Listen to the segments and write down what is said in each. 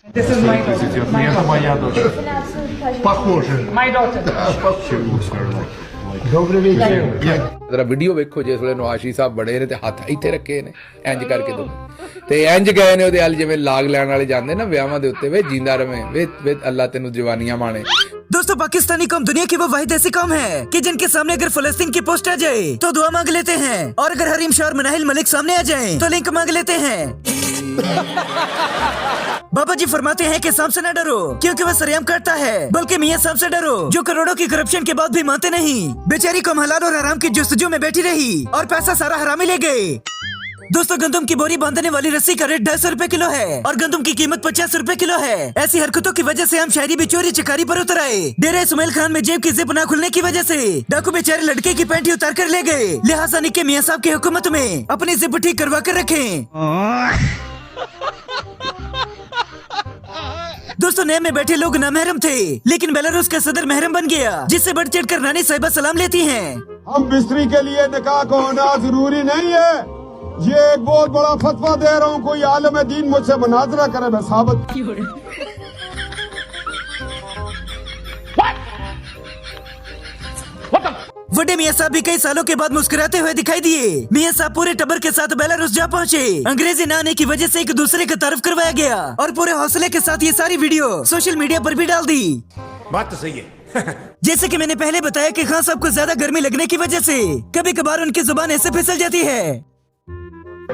This is my daughter. Это моя дочь. Похоже. My daughter. Добрый вечер. जरा video वेखो जिस वे नवाशी साहब बड़े ने ते हथ इत्थे रखे ने इंज करके दो ते इंज गए ने ओदे हल जिवें लाग लैण वाले जांदे ना विआहां दे उत्ते वे जिंदा रवे वे अल्लाह तेनू जवानियां माणे। दोस्तों पाकिस्तानी कौम दुनिया की वो वाहिद ऐसी कौम है कि जिनके सामने अगर फलस्तीन की पोस्ट आ जाए तो दुआ मांग लेते हैं, और अगर हरीम शाह और मनाहिल मलिक सामने आ जाए तो लिंक मांग लेते हैं। बाबा जी फरमाते हैं कि सांप से न डरो क्योंकि वह सरेआम काटता है, बल्कि मियां सांप से डरो जो करोड़ों की करप्शन के बाद भी मानते नहीं। बेचारी कौम हलाल और हराम की जुस्तजू में बैठी रही और पैसा सारा हरामी ले गए। दोस्तों गंदम की बोरी बांधने वाली रस्सी का रेट 250 रुपए किलो है और गंदम की कीमत 50 रुपए किलो है। ऐसी हरकतों की वजह से हम शहरी भी चोरी चिकारी पर उतर आए। डेरा इस्माइल खान में जेब की जिप न खुलने की वजह से डाकू बेचारे लड़के की पैंटी उतार कर ले गए। लिहाजा निक्के मियां साहब की हुकूमत में अपनी जिप ठीक करवा कर रखें। दोस्तों नए में बैठे लोग नामहरम थे, लेकिन बेलारूस का सदर महरम बन गया, जिससे बढ़ चढ़ कर रानी साहिबा सलाम लेती हैं। हम बिस्तरी के लिए निकाह को होना जरूरी नहीं है। ये एक बहुत बड़ा फतवा दे रहा हूँ, कोई आलम दीन मुझसे मुनाजरा करे मैं साबित। बड़े मियां साहब भी कई सालों के बाद मुस्कुराते हुए दिखाई दिए। मियां साहब पूरे टब्बर के साथ बेलारूस जा पहुँचे। अंग्रेजी न आने की वजह से एक दूसरे का तारुफ करवाया गया और पूरे हौसले के साथ ये सारी वीडियो सोशल मीडिया पर भी डाल दी। बात तो सही है। जैसे कि मैंने पहले बताया कि खान साहब को ज्यादा गर्मी लगने की वजह से कभी कभार उनकी जुबान ऐसे फिसल जाती है।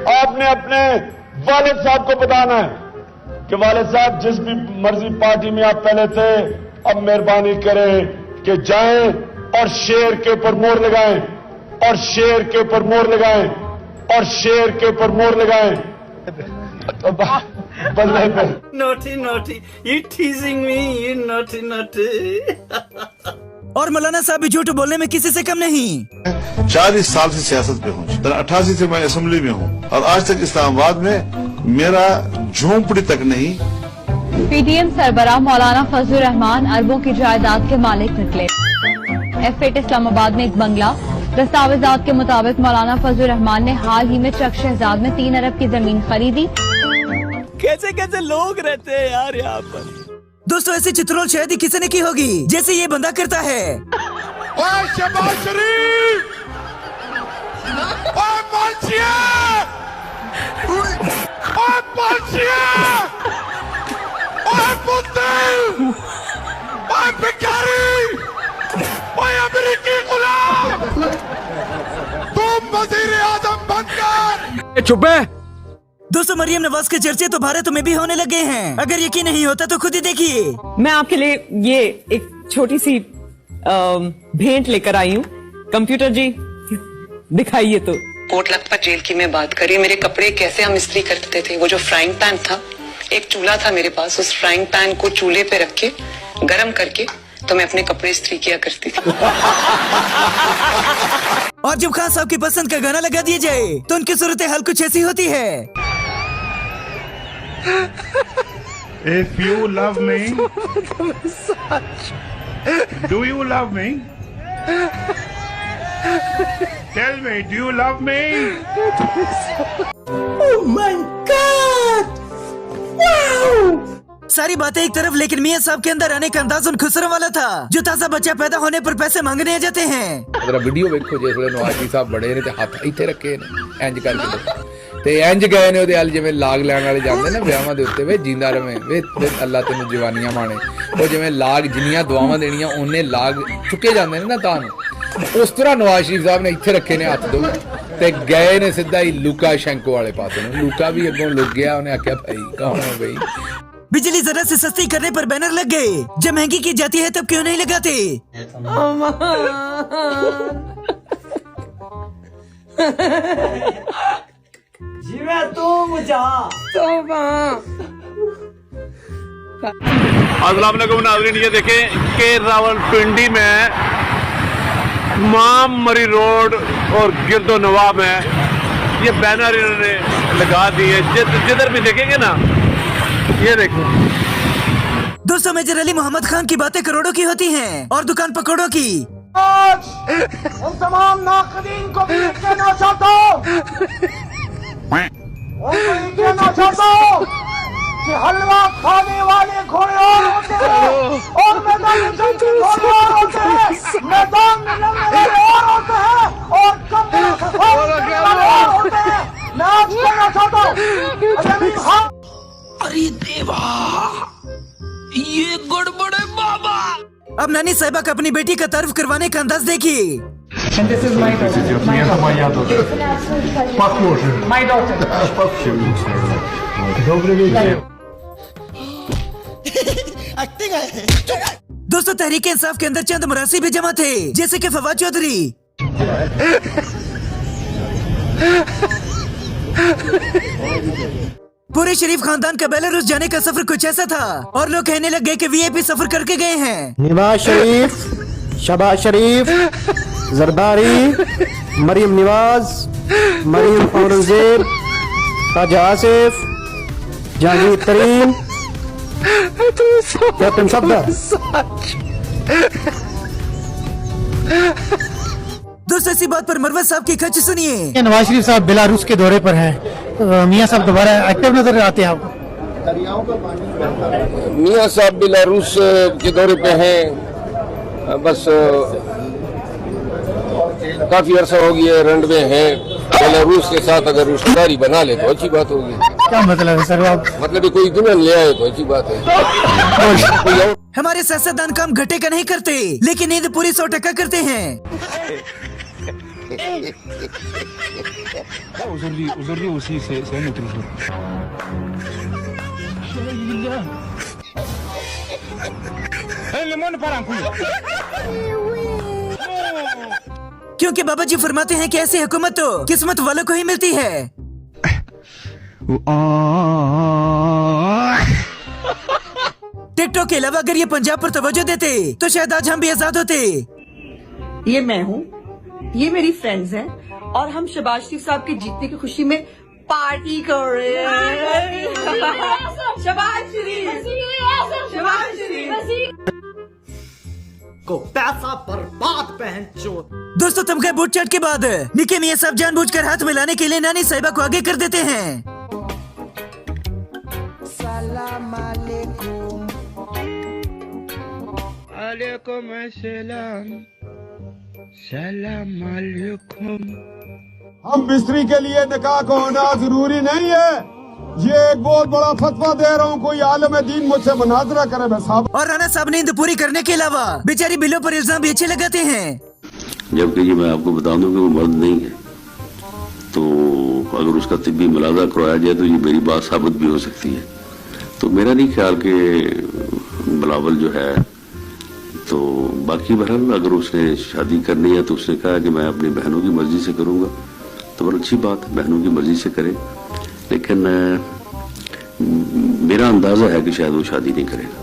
आपने अपने वालिद साहब को बताना है कि वालिद साहब जिस भी मर्जी पार्टी में आप पहले थे, अब मेहरबानी करें कि जाएं और शेर के ऊपर मोहर लगाएं और शेर के ऊपर मोहर लगाएं और शेर के ऊपर मोहर लगाएं। बल्ले पे Naughty, naughty. You're teasing me. You're naughty, naughty. और मौलाना साहब भी झूठ बोलने में किसी से कम नहीं। 40 साल से सियासत पे हूँ, 88 से मैं असेंबली में हूँ और आज तक इस्लामाबाद में मेरा झोंपड़ी तक नहीं। पीटीएम सरबराह मौलाना फजलुर रहमान अरबों की जायदाद के मालिक निकले। F8 इस्लामाबाद में एक बंगला। दस्तावेजात के मुताबिक मौलाना फजलुर रहमान ने हाल ही में चक शहजाद में 3 अरब की जमीन खरीदी। कैसे कैसे लोग रहते हैं यार यहाँ पर। दोस्तों ऐसी चित्रोल शायद ही किसी ने की होगी जैसे ये बंदा करता है। ओए शहबाज शरीफ, ओए मानसिया, ओए मानसिया, ओए बुद्धिल, ओए भिखारी, ओए अमेरिकी गुलाम, तुम वजीर आजम बनकर चुप है। दोस्तों मरियम नवाज के चर्चे तो भारत में भी होने लगे हैं। अगर यकीन नहीं होता तो खुद ही देखिए। मैं आपके लिए ये एक छोटी सी भेंट लेकर आई हूँ। कंप्यूटर जी दिखाइए तो। कोट लखपत जेल की मैं बात करी, मेरे कपड़े कैसे हम इस्त्री करते थे। वो जो फ्राइंग पैन था, एक चूल्हा था मेरे पास, उस फ्राइंग पैन को चूल्हे पे रख के गर्म करके तो मैं अपने कपड़े इस्त्री किया करती थी। और जब खान साहब की पसंद का गाना लगा दिया जाए तो उनकी सूरत हाल कुछ ऐसी होती है। If you love me, do you love me? Tell me, do you love me? Oh my God! Wow! सारी बातें एक तरफ, लेकिन मियां साहब के अंदर आने का अंदाज उन खुसरों वाला था जो ताजा बच्चा पैदा होने पर पैसे मांगने आ जाते हैं। जरा वीडियो वेखो जिस वे नवाशी साहब बड़े ने ते हथ इत्थे रखे ने इंज करके दो ते इंज गए ने ओदे हल जिवें लाग लैण वाले जांदे ना विआहां दे उत्ते वे जिंदा रवे वे अल्लाह तेनू जवानियां माणे। ओ जिवें लाग जिन्नियां दुआवां देनियां ओने लाग चुके जांदे ने ना तां उस तरह नवाज शरीफ साहब ने इत्थे रखे ने हथ दो ते गए ने सीधा ही लुका शंको वाले पासे ने। लुका भी अगों लुक गया, उन्हें आख्या भाई कौन है भाई। बिजली जरा से सस्ती करने पर बैनर लग गए। जब महंगी की जाती है तब क्यों नहीं लगाते। जीवे तुम जा अस्सलाम वालेकुम नाज़रीन, ये देखें कि रावलपिंडी में माम मरी रोड और गिरदो नवा में ये बैनर इन्होंने लगा दिए। जिधर भी देखेंगे ना, ये देखो दोस्तों मेजर अली मोहम्मद खान की बातें करोड़ों की होती हैं और दुकान पकौड़ों की। उन तमाम नाक़दीन को भी कहना चाहता हूँ, उनको ये कहना चाहता हूँ कि हलवा खाने वाले घोड़े और होते हैं और मैदान में जंग के घोड़े और होते हैं, मैदान में लड़ने वाले और होते हैं और कमरे से वाले और होते हैं। मैं आज कहना चाहता हूँ अरे देवा, ये गड़बड़ है बाबा। अब नानी साहिबा का अपनी बेटी का तारीफ करवाने का अंदाज देखिए। похоже. Добрый вечер. दोस्तों, तहरीक इंसाफ के अंदर चंद मरासी भी जमा थे, जैसे कि फवाद चौधरी। पूरे शरीफ खानदान का बेलारूस जाने का सफर कुछ ऐसा था और लोग कहने लग गए कि वीआईपी सफर करके गए हैं। नवाज शरीफ, शहबाज शरीफ, जरदारी, मरीम नवाज, मरीम औरंगजेब, ख्वाजा आसिफ, जहांगीर तरीन, कैप्टन सफदर। दोस्तों, इसी बात पर मरवत साहब की खच सुनिए। नवाज शरीफ साहब बेलारूस के दौरे पर हैं, मियां साहब दोबारा एक्टिव नजर आते हैं आपको? मियां साहब बेलारूस के दौरे पे हैं, बस काफी अरसा हो गया रंड में हैं। बेलारूस के साथ अगर रिश्तेदारी बना ले तो अच्छी बात होगी। क्या मतलब है सर? आप मतलब कोई दुल्हन ले आए तो अच्छी बात है। हमारे सियासतदान काम घटे का नहीं करते, लेकिन नींद पूरी 100% करते हैं। क्योंकि बाबा जी फरमाते हैं कि ऐसी हुकूमत तो किस्मत वालों को ही मिलती है। टिकटॉक के अलावा अगर ये पंजाब पर तवज्जो देते तो शायद आज हम भी आजाद होते। ये मैं हूँ, ये मेरी फ्रेंड्स हैं और हम शहबाज शरीफ साहब के जीतने की खुशी में पार्टी कर रहे हैं। शहबाज शरीफ को पैसा बर्बाद पहन चोर। दोस्तों, तमगा बूट चाट के बाद निके मियां साहब जानबूझकर हाथ मिलाने के लिए नानी साहिबा को आगे कर देते हैं। सलाम अलैकुम। अलैकुम अस्सलाम। सलाम अलैकुम। हम मिस्त्री के लिए निकाह को होना जरूरी नहीं है। ये एक बहुत बड़ा फतवा दे रहा हूँ, कोई आलम दीन मुझसे मुनाजरा करे मैं साहब। और राणा साहब नींद पूरी करने के अलावा बेचारी बिलों पर इल्जाम भी अच्छे लगाते हैं। जबकि ये मैं आपको बता दूं कि वो मर्द नहीं है, तो अगर उसका तिब्बी मुलाजा करवाया जाए तो ये मेरी बात साबित भी हो सकती है। तो मेरा नहीं ख्याल कि बिलावल जो है, तो बाकी बहरहाल अगर उसने शादी करनी है तो उसने कहा कि मैं अपनी बहनों की मर्जी से करूंगा, तो बड़ी अच्छी बात है, बहनों की मर्जी से करे। लेकिन मेरा अंदाजा है कि शायद वो शादी नहीं करेगा।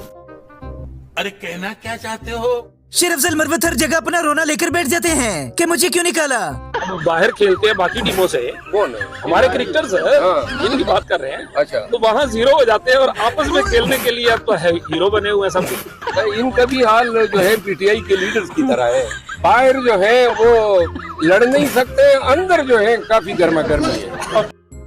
अरे कहना क्या चाहते हो? शेर अफजल मरवत हर जगह अपना रोना लेकर बैठ जाते हैं कि मुझे क्यों निकाला। बाहर खेलते हैं बाकी टीमों से, कौन है हमारे क्रिकेटर्स है, इनकी बात कर रहे हैं। अच्छा, तो वहाँ जीरो हो जाते हैं और आपस में खेलने के लिए अब तो है हीरो बने हुए हैं सब। इनका भी हाल जो है पीटीआई के लीडर्स की तरह है। बाहर जो है वो लड़ नहीं सकते, अंदर जो है काफी गर्मा गर्मी है।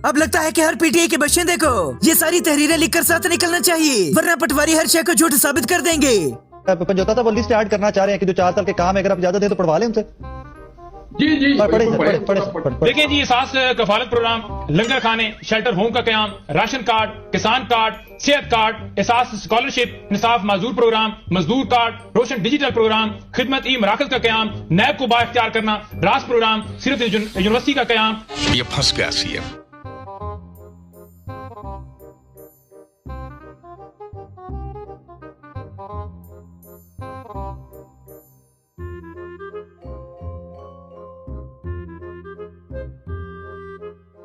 अब लगता है कि हर पीटीआई के बशिंदे को ये सारी तहरीरें लिखकर साथ निकलना चाहिए, वरना पटवारी हर शय को झूठ साबित कर देंगे। पंजोता साहब लिस्ट ऐड करना चाह रहे हैं कि जो 4 साल के काम है, अगर आप इजाजत दें तो पढ़वा लें उनसे। देखिए जी, सास कफालत प्रोग्राम, लंगर खाने, शेल्टर होम का क्याम, राशन कार्ड, किसान कार्ड, सेहत कार्ड, एहसास स्कॉलरशिप, निसाफ माजूर प्रोग्राम, मजदूर कार्ड, रोशन डिजिटल प्रोग्राम, खिदमत ई मराकज का क्याम, नैब को बाइख्तियार करना, रास प्रोग्राम, सिर्फ यूनिवर्सिटी का क्याम। ये फंस गया सीएम।